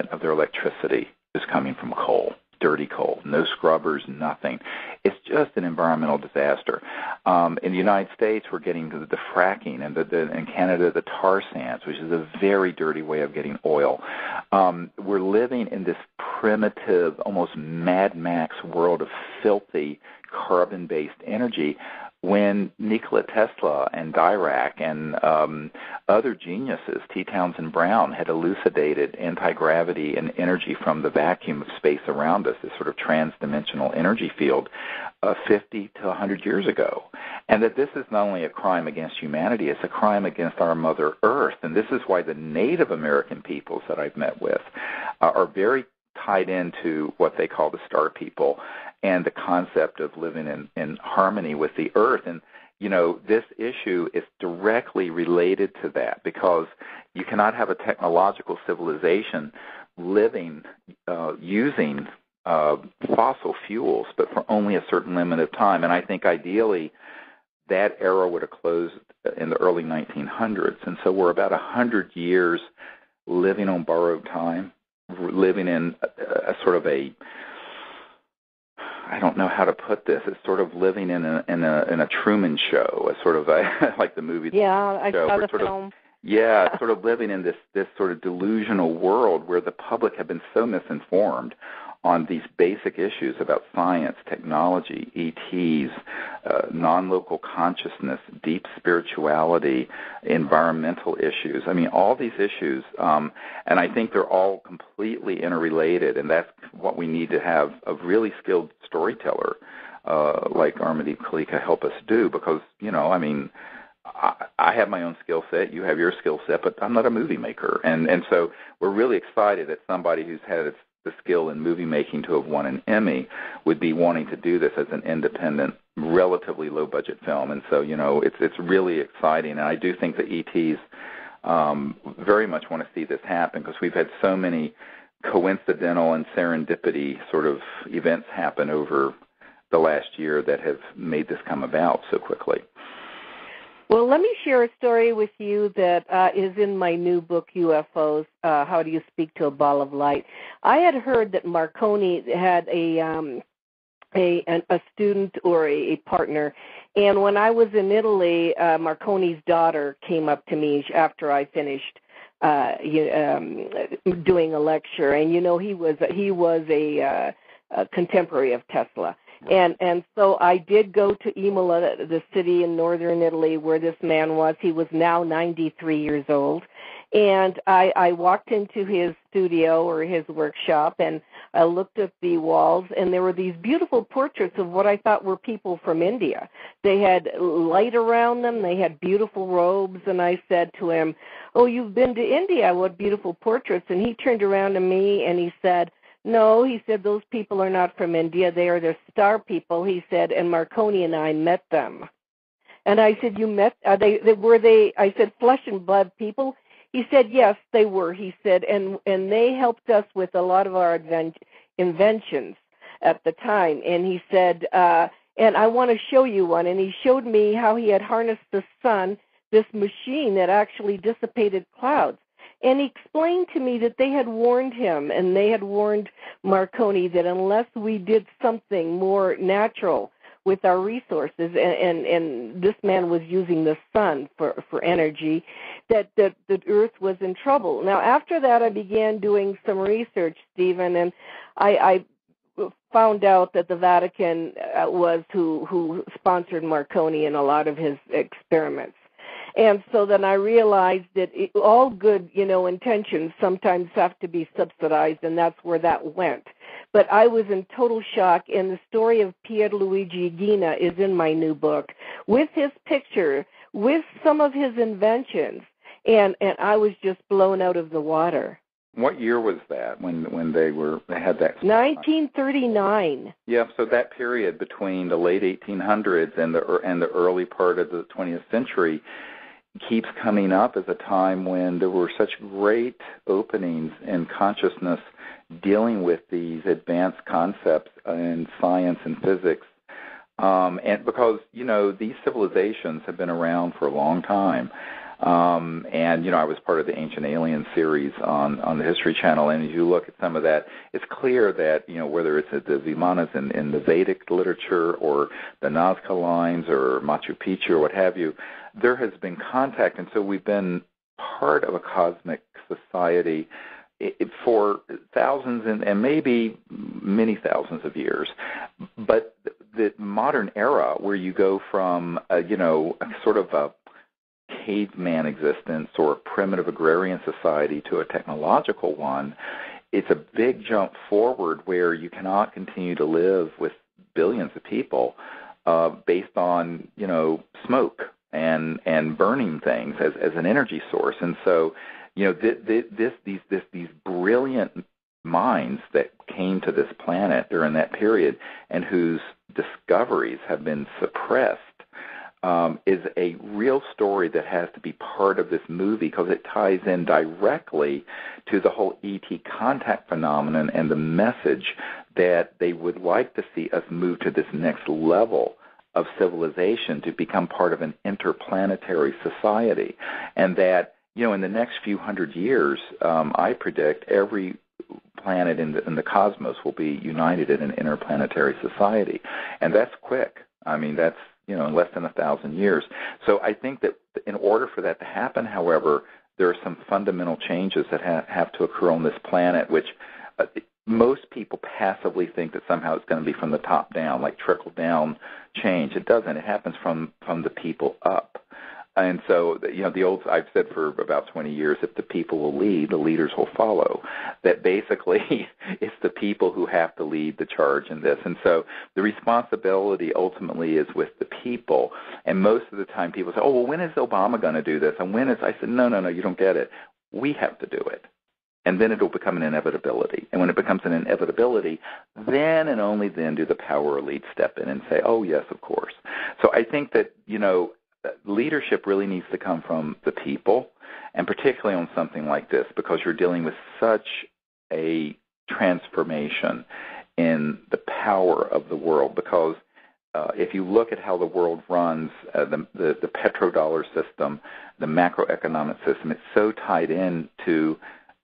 of their electricity is coming from coal. Dirty coal, no scrubbers, nothing. It's just an environmental disaster. In the United States, we're getting the fracking, and in Canada, the tar sands, which is a very dirty way of getting oil. We're living in this primitive, almost Mad Max world of filthy carbon-based energy, when Nikola Tesla and Dirac and other geniuses, T. Townsend Brown, had elucidated anti-gravity and energy from the vacuum of space around us, this sort of trans-dimensional energy field, 50 to 100 years ago. And that this is not only a crime against humanity, it's a crime against our Mother Earth. And this is why the Native American peoples that I've met with are very tied into what they call the Star People and the concept of living in harmony with the earth. And, this issue is directly related to that, because you cannot have a technological civilization living using fossil fuels, but for only a certain limit of time. And I think ideally that era would have closed in the early 1900s. And so we're about 100 years living on borrowed time, living in a sort of a, I don't know how to put this. It's sort of living in a Truman Show, a sort of like the movie. Yeah, I saw the film. Yeah, sort of living in this sort of delusional world where the public have been so misinformed on these basic issues about science, technology, ETs, non-local consciousness, deep spirituality, environmental issues. I mean, all these issues, and I think they're all completely interrelated, and that's what we need to have a really skilled storyteller like Armady Kalika help us do, because, I mean, I have my own skill set, you have your skill set, but I'm not a movie maker. And so we're really excited that somebody who's had the skill in movie making to have won an Emmy would be wanting to do this as an independent, relatively low-budget film. And so, it's really exciting. And I do think the ETs very much want to see this happen, because we've had so many coincidental and serendipity sort of events happen over the last year that have made this come about so quickly. Well, let me share a story with you that is in my new book, UFOs, How Do You Speak to a Ball of Light. I had heard that Marconi had a student or a partner, and when I was in Italy, Marconi's daughter came up to me after I finished doing a lecture, and he was a contemporary of Tesla. And so I did go to Imola, the city in northern Italy where this man was. He was now 93 years old. And I walked into his studio or his workshop, and I looked at the walls, and there were these beautiful portraits of what I thought were people from India. They had light around them. They had beautiful robes. And I said to him, "Oh, you've been to India. What beautiful portraits." And he turned around to me, and he said, "No," he said, "those people are not from India. They are the star people," he said, "and Marconi and I met them." And I said, "You met, were they, I said, flesh and blood people?" He said, "Yes, they were," he said, and they helped us with a lot of our inventions at the time. And he said, "And I want to show you one." And he showed me how he had harnessed the sun, this machine that actually dissipated clouds. And he explained to me that they had warned him, and they had warned Marconi, that unless we did something more natural with our resources, and this man was using the sun for energy, that the Earth was in trouble. Now, after that, I began doing some research, Stephen, and I found out that the Vatican was who sponsored Marconi in a lot of his experiments. And so then I realized that all good, intentions sometimes have to be subsidized, and that's where that went. But I was in total shock, and the story of Pierluigi Ghina is in my new book, with his picture, with some of his inventions, and I was just blown out of the water. What year was that when they had that? 1939. Yeah, so that period between the late 1800s and the early part of the 20th century keeps coming up as a time when there were such great openings in consciousness dealing with these advanced concepts in science and physics. And because, these civilizations have been around for a long time. And, I was part of the Ancient Alien series on the History Channel, and as you look at some of that, it's clear that, whether it's the Vimanas in the Vedic literature or the Nazca lines or Machu Picchu or what have you, there has been contact, and so we've been part of a cosmic society for thousands and maybe many thousands of years. But the modern era, where you go from, sort of a caveman existence or primitive agrarian society to a technological one, it's a big jump forward where you cannot continue to live with billions of people based on, smoke and burning things as an energy source. And so, these brilliant minds that came to this planet during that period and whose discoveries have been suppressed is a real story that has to be part of this movie, because it ties in directly to the whole ET contact phenomenon and the message that they would like to see us move to this next level of civilization, to become part of an interplanetary society. And that, in the next few hundred years, I predict every planet in the cosmos will be united in an interplanetary society. And that's quick. I mean, that's in less than 1,000 years. So I think that in order for that to happen, however, there are some fundamental changes that have to occur on this planet, which most people passively think that somehow it's going to be from the top down, like trickle-down change. It doesn't. It happens from the people up. And so, I've said for about 20 years, if the people will lead, the leaders will follow. That basically it's the people who have to lead the charge in this. And so the responsibility ultimately is with the people. And most of the time people say, oh, well, when is Obama going to do this? And I said, no, you don't get it. We have to do it. And then it will become an inevitability. And when it becomes an inevitability, then and only then do the power elites step in and say, oh, yes, of course. So I think that, leadership really needs to come from the people, and particularly on something like this, because you're dealing with such a transformation in the power of the world. Because if you look at how the world runs, the petrodollar system, the macroeconomic system, it's so tied into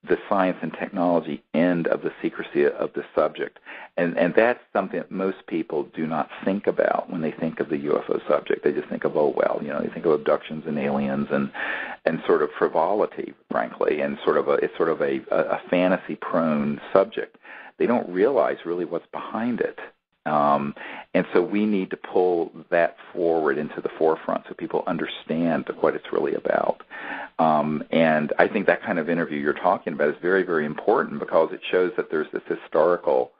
the science and technology end of the secrecy of the subject. And that's something that most people do not think about when they think of the UFO subject. They just think of, they think of abductions and aliens and sort of frivolity, frankly, and it's sort of a fantasy-prone subject. They don't realize really what's behind it. And so we need to pull that forward into the forefront so people understand what it's really about. And I think that kind of interview you're talking about is very, very important, because it shows that there's this historical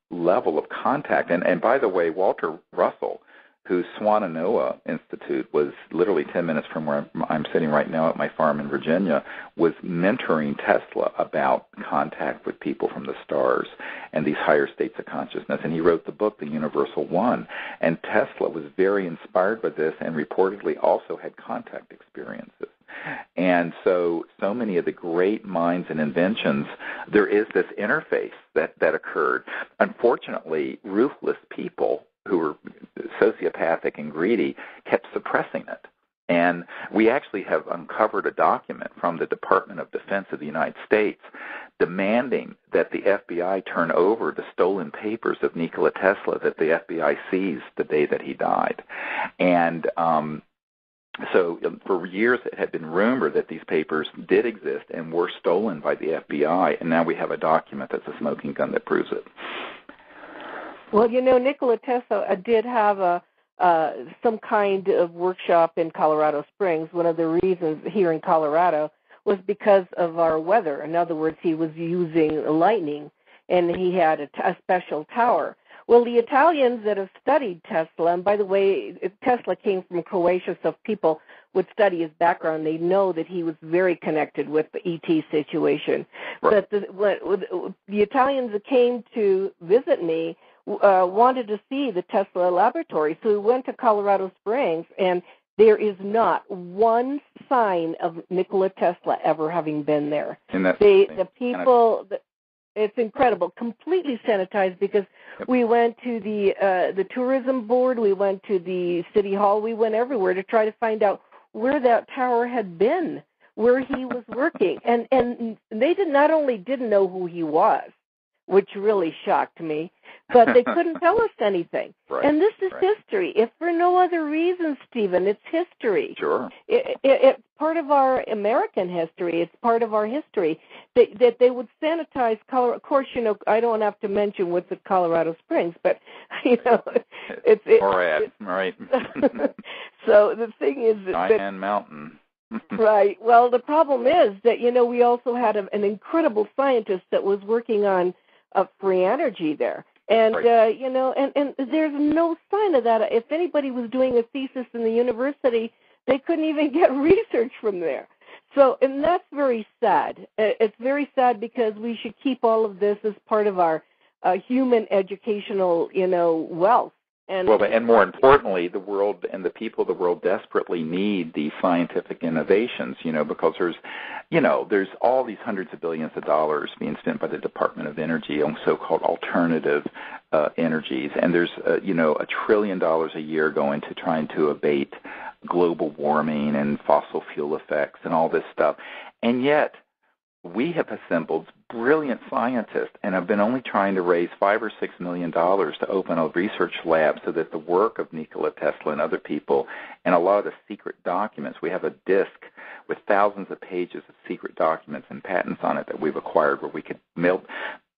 level of contact. And by the way, Walter Russell, whose Swannanoa Institute was literally 10 minutes from where I'm sitting right now at my farm in Virginia, was mentoring Tesla about contact with people from the stars and these higher states of consciousness. And he wrote the book, The Universal One. And Tesla was very inspired by this and reportedly also had contact experiences. And so many of the great minds and inventions, there is this interface that occurred. Unfortunately, ruthless people who were sociopathic and greedy kept suppressing it. And we actually have uncovered a document from the Department of Defense of the United States demanding that the FBI turn over the stolen papers of Nikola Tesla that the FBI seized the day that he died. And so for years it had been rumored that these papers did exist and were stolen by the FBI, and now we have a document that's a smoking gun that proves it. Well, Nikola Tesla did have some kind of workshop in Colorado Springs. One of the reasons here in Colorado was because of our weather. In other words, he was using lightning, and he had a special tower. Well, the Italians that have studied Tesla, and by the way, Tesla came from Croatia, so if people would study his background, they know that he was very connected with the ET situation. Right. But the Italians that came to visit me wanted to see the Tesla laboratory, so we went to Colorado Springs, and there is not one sign of Nikola Tesla ever having been there. And the people, it's incredible, completely sanitized, because we went to the tourism board, we went to the city hall, we went everywhere to try to find out where that tower had been, where he was working, and they not only didn't know who he was, which really shocked me, but they couldn't tell us anything. Right. And this is history. If for no other reason, Stephen, it's history. Sure. It's part of our American history. It's part of our history that they would sanitize Colorado. Of course, I don't have to mention what's at Colorado Springs, but, it's right. So the thing is Cheyenne Mountain. Right. Well, the problem is that, we also had an incredible scientist that was working on free energy there. And, right. And there's no sign of that. If anybody was doing a thesis in the university, they couldn't even get research from there. So, and that's very sad. It's very sad, because we should keep all of this as part of our human educational, wealth. And more importantly, the world and the people of the world desperately need these scientific innovations, because there's all these hundreds of billions of dollars being spent by the Department of Energy on so-called alternative energies, and there's $1 trillion a year going to trying to abate global warming and fossil fuel effects and all this stuff, and yet we have assembled brilliant scientists and have been only trying to raise $5 or $6 million to open a research lab so that the work of Nikola Tesla and other people and a lot of the secret documents, we have a disk with thousands of pages of secret documents and patents on it that we've acquired where we could mail.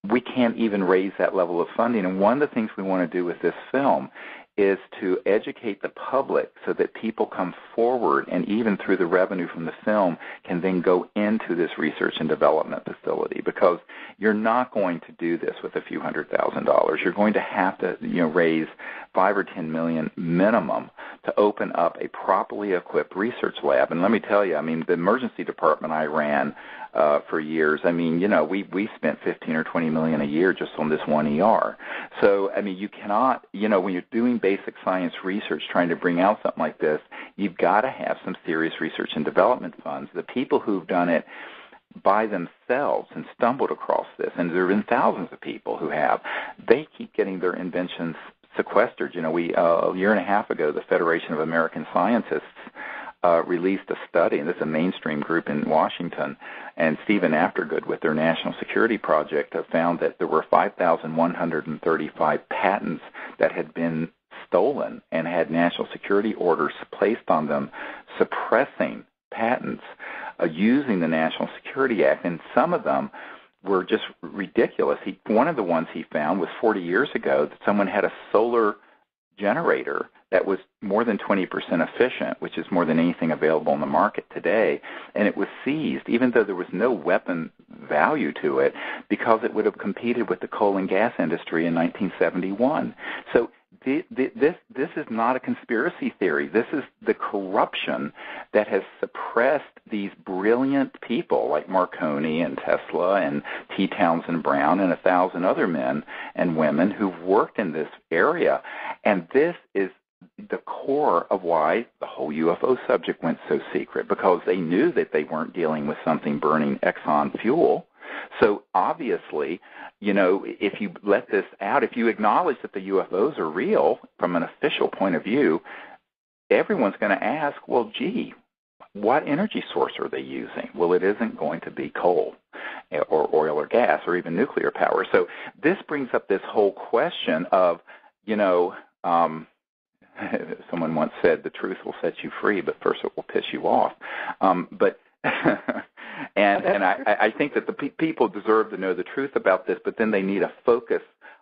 We can't even raise that level of funding. And one of the things we want to do with this film is to educate the public so that people come forward and even through the revenue from the film can then go into this research and development facility, because you're not going to do this with a few $100,000. You're going to have to raise $5 or $10 million minimum to open up a properly equipped research lab. And let me tell you, I mean, the emergency department I ran for years, I mean, we spent $15 or $20 million a year just on this one ER. So, I mean, you cannot, when you're doing basic science research trying to bring out something like this, you've got to have some serious research and development funds. The people who've done it by themselves and stumbled across this, and there have been thousands of people who have, they keep getting their inventions sequestered. We a year and a half ago, the Federation of American Scientists released a study, and this is a mainstream group in Washington, and Stephen Aftergood with their National Security Project have found that there were 5,135 patents that had been stolen and had national security orders placed on them suppressing patents using the National Security Act, and some of them were just ridiculous. One of the ones he found was 40 years ago that someone had a solar generator that was more than 20% efficient, which is more than anything available on the market today, and it was seized, even though there was no weapon value to it, because it would have competed with the coal and gas industry in 1971. So this is not a conspiracy theory. This is the corruption that has suppressed these brilliant people like Marconi and Tesla and T. Townsend Brown and 1,000 other men and women who've worked in this area. And this is the core of why the whole UFO subject went so secret, because they knew that they weren't dealing with something burning Exxon fuel. So obviously, if you let this out, if you acknowledge that the UFOs are real from an official point of view, everyone's going to ask, well, gee, what energy source are they using? Well, it isn't going to be coal or oil or gas or even nuclear power. So this brings up this whole question of, someone once said, the truth will set you free, but first it will piss you off. And I think that the people deserve to know the truth about this, but then they need a focus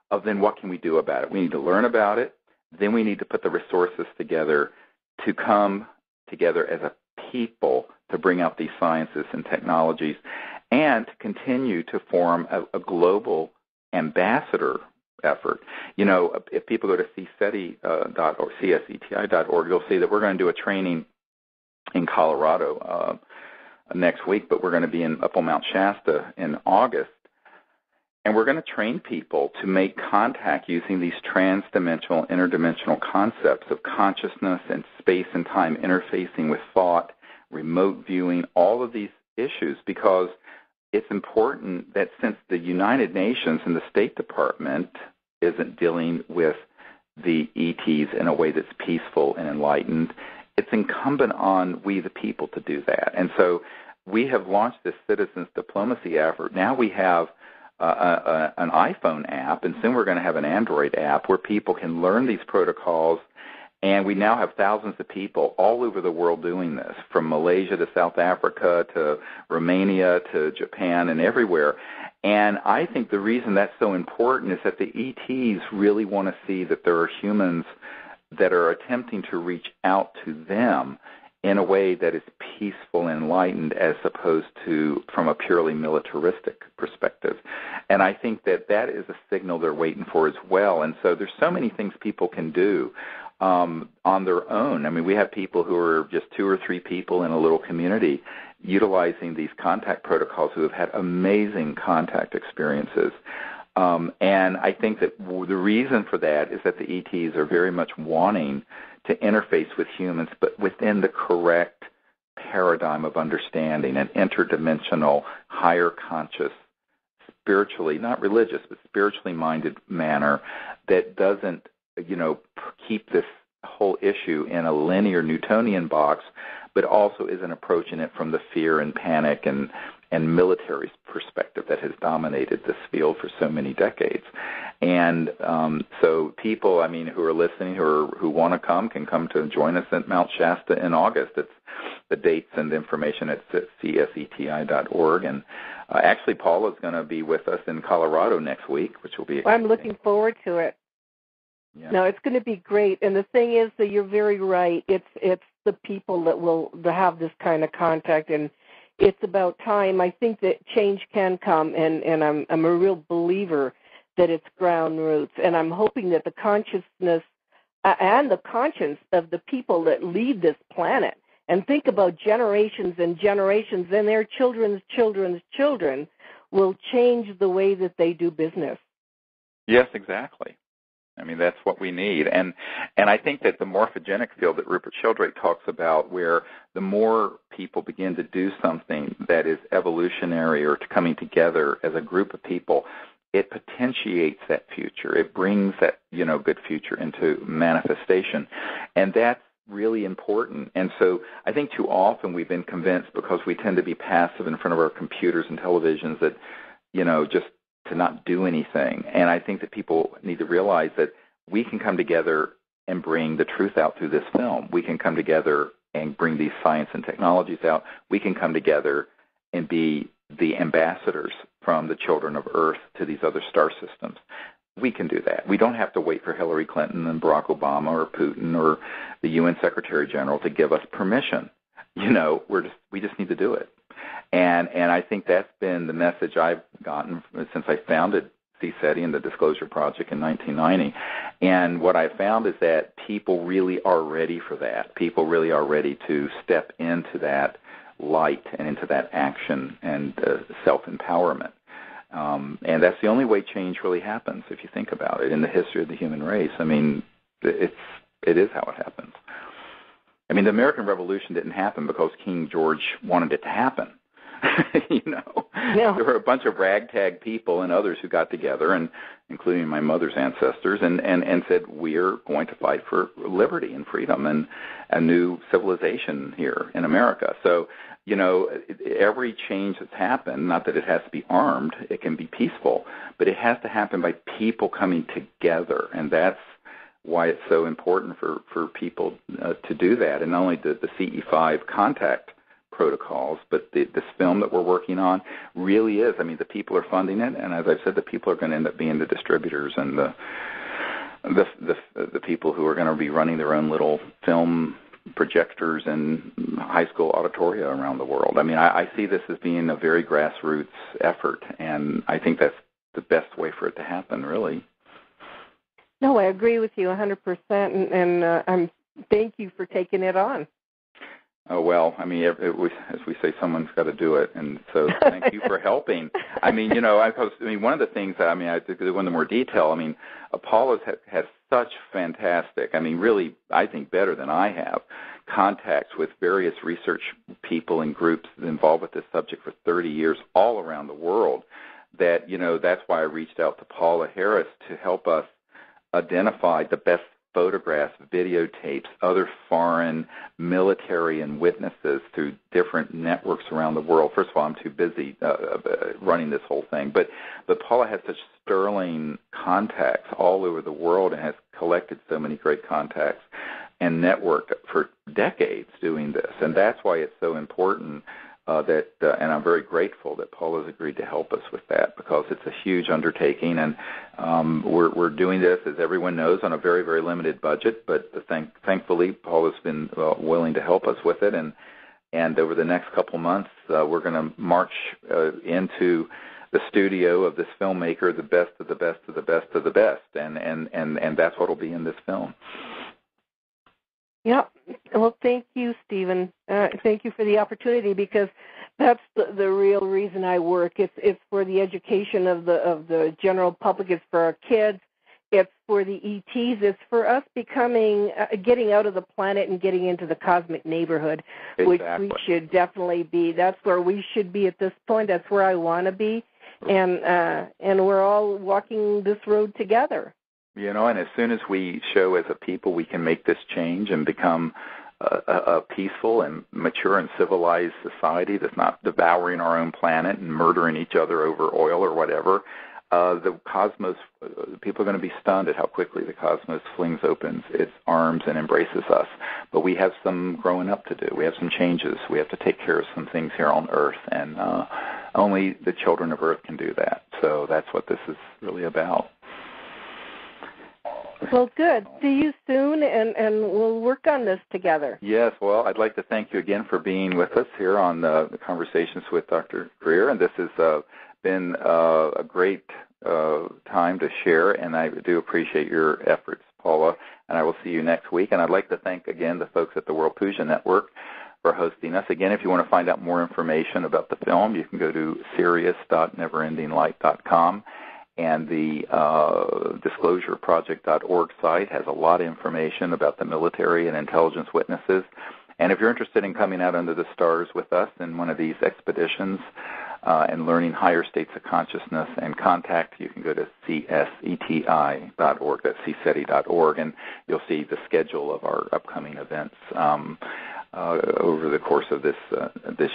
of then what can we do about it? We need to learn about it. Then we need to put the resources together to come together as a people to bring out these sciences and technologies and to continue to form a global ambassador effort. If people go to cseti.org, you'll see that we're going to do a training in Colorado next week, but we're going to be up on Mount Shasta in August, and we're going to train people to make contact using these trans-dimensional, interdimensional concepts of consciousness and space and time interfacing with thought, remote viewing, all of these issues, because it's important that since the United Nations and the State Department isn't dealing with the ETs in a way that's peaceful and enlightened, it's incumbent on we the people to do that. And so we have launched this citizens diplomacy effort. Now we have an iPhone app, and soon we're going to have an Android app where people can learn these protocols. And we now have thousands of people all over the world doing this, from Malaysia to South Africa to Romania to Japan and everywhere. And I think the reason that's so important is that the ETs really want to see that there are humans that are attempting to reach out to them in a way that is peaceful and enlightened, as opposed to from a purely militaristic perspective. And I think that that is a signal they're waiting for as well. And so there's so many things people can do on their own. I mean, we have people who are just 2 or 3 people in a little community utilizing these contact protocols who have had amazing contact experiences. And I think that the reason for that is that the ETs are very much wanting to interface with humans, but within the correct paradigm of understanding, an interdimensional, higher conscious, spiritually, not religious, but spiritually minded manner that doesn't, keep this whole issue in a linear Newtonian box, but also isn't approaching it from the fear and panic and and military perspective that has dominated this field for so many decades. And so people, who are listening, who want to come, can come to join us at Mount Shasta in August. It's the dates and the information at cseti.org. And actually, Paula's going to be with us in Colorado next week, which will be exciting. I'm looking forward to it. Yeah. No, it's going to be great. And the thing is that you're very right. It's the people that will have this kind of contact, and it's about time. I think that change can come, and I'm a real believer that it's ground roots. And I'm hoping that the consciousness and the conscience of the people that lead this planet, and think about generations and generations and their children's children's children, will change the way that they do business. Yes, exactly. That's what we need. And I think that the morphogenic field that Rupert Sheldrake talks about, where the more people begin to do something that is evolutionary or coming together as a group of people, it potentiates that future. It brings that, good future into manifestation. And that's really important. And so I think too often we've been convinced, because we tend to be passive in front of our computers and televisions, that, just to not do anything. And I think that people need to realize that we can come together and bring the truth out through this film. We can come together and bring these science and technologies out. We can come together and be the ambassadors from the children of Earth to these other star systems. We can do that. We don't have to wait for Hillary Clinton and Barack Obama or Putin or the UN Secretary General to give us permission. We just need to do it. And I think that's been the message I've gotten since I founded CSETI and the Disclosure Project in 1990. And what I found is that people really are ready for that. People really are ready to step into that light and into that action and self-empowerment. And that's the only way change really happens, if you think about it, in the history of the human race. It is how it happens. The American Revolution didn't happen because King George wanted it to happen. Yeah. There were a bunch of ragtag people and others who got together, and including my mother's ancestors, and said, we're going to fight for liberty and freedom and a new civilization here in America. So, every change that's happened, not that it has to be armed, it can be peaceful, but it has to happen by people coming together, and that's why it's so important for people to do that. And not only the CE5 contact protocols, but this film that we're working on really is. The people are funding it, and as I've said, the people are going to end up being the distributors and the people who are going to be running their own little film projectors in high school auditoria around the world. I see this as being a very grassroots effort, and I think that's the best way for it to happen, really. No, I agree with you 100%, and thank you for taking it on. Oh, well, as we say, someone's got to do it, and so thank you for helping. One of the things that, I think to go into more detail, Paula's has such fantastic, really, I think better than I have, contacts with various research people and groups involved with this subject for 30 years all around the world, that, that's why I reached out to Paola Harris to help us identify the best photographs, videotapes, other foreign military and witnesses through different networks around the world. First of all, I'm too busy running this whole thing, but Paula has such sterling contacts all over the world and has collected so many great contacts and networked for decades doing this, and that's why it's so important and I'm very grateful that Paula's agreed to help us with that, because it's a huge undertaking, and we're doing this, as everyone knows, on a very, very limited budget, but thankfully Paula's been willing to help us with it, and over the next couple months we're going to march into the studio of this filmmaker, the best of the best of the best of the best, and that's what will be in this film. Yeah. Well, thank you, Stephen. Thank you for the opportunity, because that's the real reason I work. It's for the education of the general public. It's for our kids. It's for the ETs. It's for us getting out of the planet and getting into the cosmic neighborhood, exactly. Which we should definitely be. That's where we should be at this point. That's where I want to be, and we're all walking this road together. And as soon as we show as a people we can make this change and become a peaceful and mature and civilized society that's not devouring our own planet and murdering each other over oil or whatever, the cosmos, people are going to be stunned at how quickly the cosmos flings open its arms and embraces us. But we have some growing up to do. We have some changes. We have to take care of some things here on Earth, and only the children of Earth can do that. So that's what this is really about. Well, good. See you soon, and we'll work on this together. Yes, well, I'd like to thank you again for being with us here on the Conversations with Dr. Greer, and this has been a great time to share, and I do appreciate your efforts, Paula, and I will see you next week. And I'd like to thank again the folks at the World Puja Network for hosting us. Again, if you want to find out more information about the film, you can go to sirius.neverendinglight.com. And the disclosureproject.org site has a lot of information about the military and intelligence witnesses. And if you're interested in coming out under the stars with us in one of these expeditions and learning higher states of consciousness and contact, you can go to cseti.org, that's cseti.org, and you'll see the schedule of our upcoming events over the course of this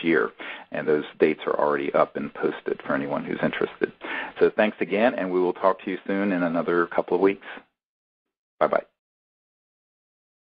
year. And those dates are already up and posted for anyone who's interested. So thanks again, and we will talk to you soon in another couple of weeks. Bye-bye.